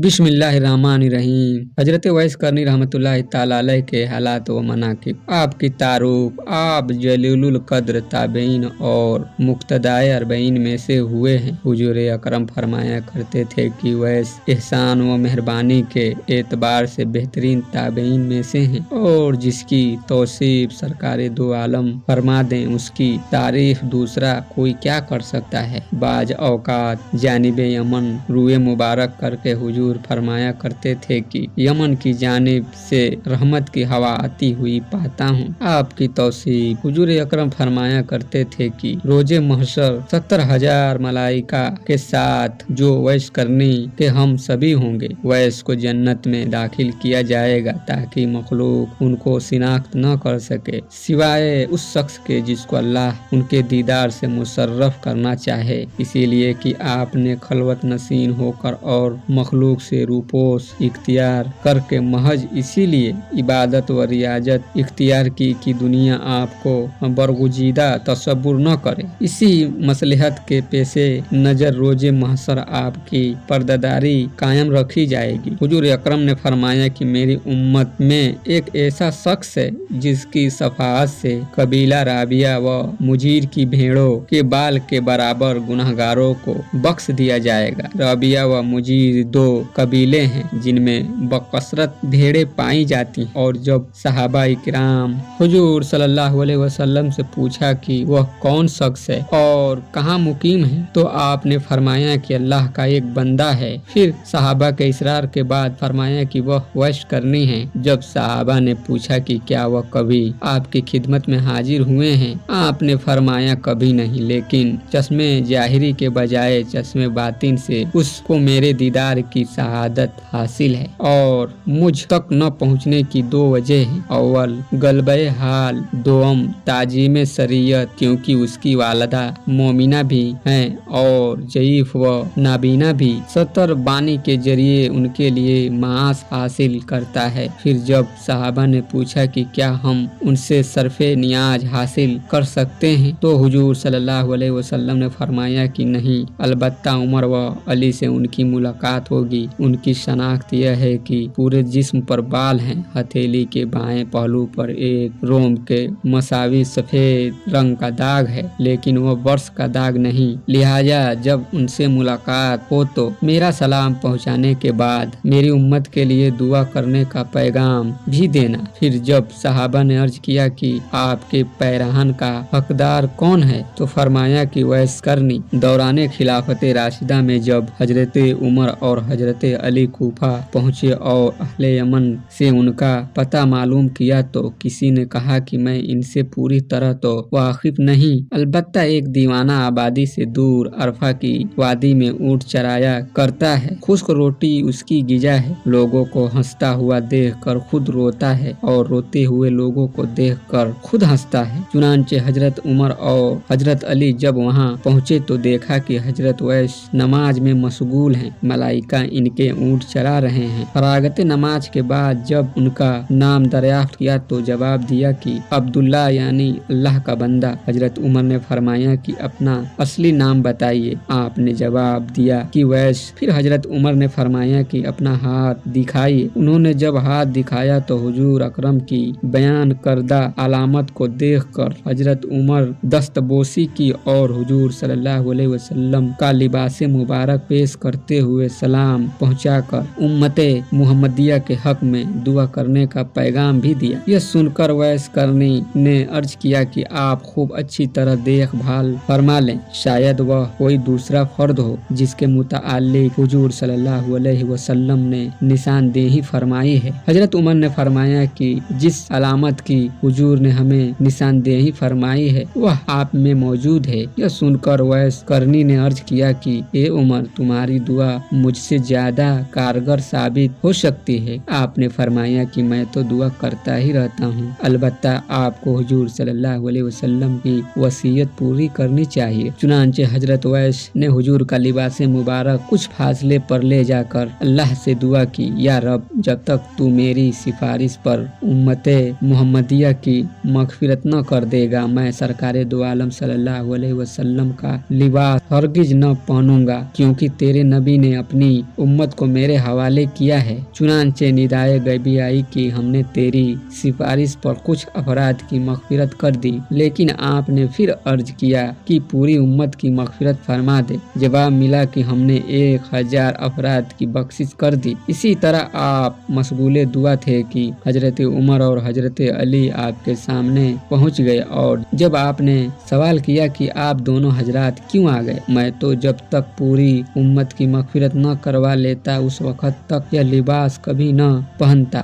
बिस्मिल्लाहिर्रहमानिर्रहीम। हजरत वैस करनी रहमतुल्लाहि ताला अलैह के हालात व मनाकिब। आपकी तारुफ आप जलीलुल कद्र ताबईन और मुक्तदाए अरबईन में से हुए हैं। हुजूर अकरम फरमाया करते थे कि वैस एहसान व मेहरबानी के एतबार से बेहतरीन ताबईन में से हैं और जिसकी तौसीफ सरकार दो आलम फरमा दें उसकी तारीफ दूसरा कोई क्या कर सकता है। बाज औकात जानिबे यमन रुए मुबारक करके हुजूर फरमाया करते थे कि यमन की जानिब से रहमत की हवा आती हुई पाता हूँ। आपकी तौसीफ हुजूर अकरम फरमाया करते थे कि रोजे महशर 70,000 मलाइका के साथ जो वैश करनी के हम सभी होंगे, वैश को जन्नत में दाखिल किया जाएगा ताकि मखलूक उनको शिनाख्त न कर सके सिवाय उस शख्स के जिसको अल्लाह उनके दीदार से मुशर्रफ करना चाहे। इसीलिए कि आपने खलवत नसीन होकर और मखलूक से रूपोश इख्तियार करके महज इसीलिए इबादत व रियाजत इख्तियार की कि दुनिया आपको बरगुजीदा तसब्बुर न करे। इसी मसलहत के पेशे नजर रोजे महशर आपकी पर्दादारी कायम रखी जाएगी। हुजूर अकरम ने फरमाया कि मेरी उम्मत में एक ऐसा शख्स है जिसकी सफाहत से कबीला राबिया व मुजीर की भेड़ों के बाल के बराबर गुनहगारों को बख्श दिया जाएगा। राबिया व मुजीर दो कबीले हैं जिनमें बकसरत भेड़ें पाई जाती और जब सहाबा इकराम हुजूर सल्लल्लाहु अलैहि वसल्लम से पूछा कि वह कौन शख्स है और कहाँ मुकीम है तो आपने फरमाया कि अल्लाह का एक बंदा है। फिर सहाबा के इसरार के बाद फरमाया कि वह वश करनी है। जब सहाबा ने पूछा कि क्या वह कभी आपकी खिदमत में हाजिर हुए हैं, आपने फरमाया कभी नहीं, लेकिन चश्मे जाहिरी के बजाय चश्मे बातिन से उसको मेरे दीदार की शहादत हासिल है और मुझ तक न पहुँचने की दो वजह है। अव्वल गलबे हाल, दोम ताजीम शरीयत क्योंकि उसकी वालदा मोमिना भी हैं और जईफ व नाबीना भी सतर बानी के जरिए उनके लिए मास हासिल करता है। फिर जब सहाबा ने पूछा कि क्या हम उनसे सरफे नियाज हासिल कर सकते हैं तो हुजूर सल्लल्लाहु अलैहि वसल्लम ने फरमाया कि नहीं, अलबत्ता उमर व अली से उनकी मुलाकात होगी। उनकी शनाख्त यह है कि पूरे जिस्म पर बाल हैं, हथेली के बाएं पहलू पर एक रोम के मसावी सफेद रंग का दाग है लेकिन वह वर्ष का दाग नहीं। लिहाजा जब उनसे मुलाकात हो तो मेरा सलाम पहुंचाने के बाद मेरी उम्मत के लिए दुआ करने का पैगाम भी देना। फिर जब सहाबा ने अर्ज किया कि आपके पैरहन का हकदार कौन है तो फरमाया कि वैस करनी। दौरान खिलाफत राशिदा में जब हजरत उमर और हजरत अली कूफा पहुँचे और अहले यमन से उनका पता मालूम किया तो किसी ने कहा कि मैं इनसे पूरी तरह तो वाकिफ नहीं, अलबत्ता एक दीवाना आबादी से दूर अरफा की वादी में ऊँट चराया करता है। खुश्क रोटी उसकी गिजा है, लोगों को हंसता हुआ देखकर खुद रोता है और रोते हुए लोगों को देखकर खुद हंसता है। चुनांचे हजरत उमर और हजरत अली जब वहाँ पहुँचे तो देखा कि हजरत वैस नमाज में मशगूल हैं, मलाइका इनके ऊँट चरा रहे हैं। फरागत नमाज के बाद जब उनका नाम दरियाफ्त किया तो जवाब दिया कि अब्दुल्ला यानी अल्लाह का बंदा। हजरत उमर ने फरमाया कि अपना असली नाम बताइए। आपने जवाब दिया कि वैस। फिर हजरत उमर ने फरमाया कि अपना हाथ दिखाइए। उन्होंने जब हाथ दिखाया तो हुजूर अकरम की बयान करदा अलामत को देखकर हजरत उमर दस्तबोसी की और हुजूर सल्लल्लाहु अलैहि वसल्लम का लिबास मुबारक पेश करते हुए सलाम पहुंचाकर उम्मते मुहम्मदिया के हक में दुआ करने का पैगाम भी दिया। यह सुनकर वैस करनी ने अर्ज किया कि आप खूब अच्छी तरह देखभाल फरमा लें, शायद वह कोई दूसरा फर्द हो जिसके मुताल्लिक हुजूर सल्लल्लाहु अलैहि वसल्लम ने निशानदेही फरमाई है। हजरत उमर ने फरमाया कि जिस अलामत की हुजूर ने हमें निशानदेही फरमाई है वह आप में मौजूद है। यह सुनकर वैस करनी ने अर्ज किया कि ए उमर, तुम्हारी दुआ मुझसे ज्यादा कारगर साबित हो सकती है। आपने फरमाया कि मैं तो दुआ करता ही रहता हूँ, अलबत्ता आपको हुजूर सल्लल्लाहु अलैहि वसल्लम की वसीयत पूरी करनी चाहिए। चुनांचे हजरत वैस ने हुजूर का लिबास मुबारक कुछ फासले पर ले जाकर अल्लाह से दुआ की, या रब, जब तक तू मेरी सिफारिश पर उम्मते मुहम्मदिया की मगफिरत न कर देगा मैं सरकारे दो आलम सल्लल्लाहु अलैहि वसल्लम का लिबास हरगिज न पहनूंगा, क्योंकि तेरे नबी ने अपनी उम्मत को मेरे हवाले किया है। चुनांचे निदाए गैबी आई कि हमने तेरी सिफारिश पर कुछ अफराद की मगफिरत कर दी, लेकिन आपने फिर अर्ज किया कि पूरी उम्मत की मगफिरत फरमा दे। जवाब मिला कि हमने 1000 अफराद की बख्शिश कर दी। इसी तरह आप मशगूले दुआ थे कि हजरत उमर और हजरत अली आपके सामने पहुंच गए और जब आपने सवाल किया कि आप दोनों हजरात क्यों आ गए, मैं तो जब तक पूरी उम्मत की मगफिरत न करवा लेता उस वक्त तक यह लिबास कभी न पहनता।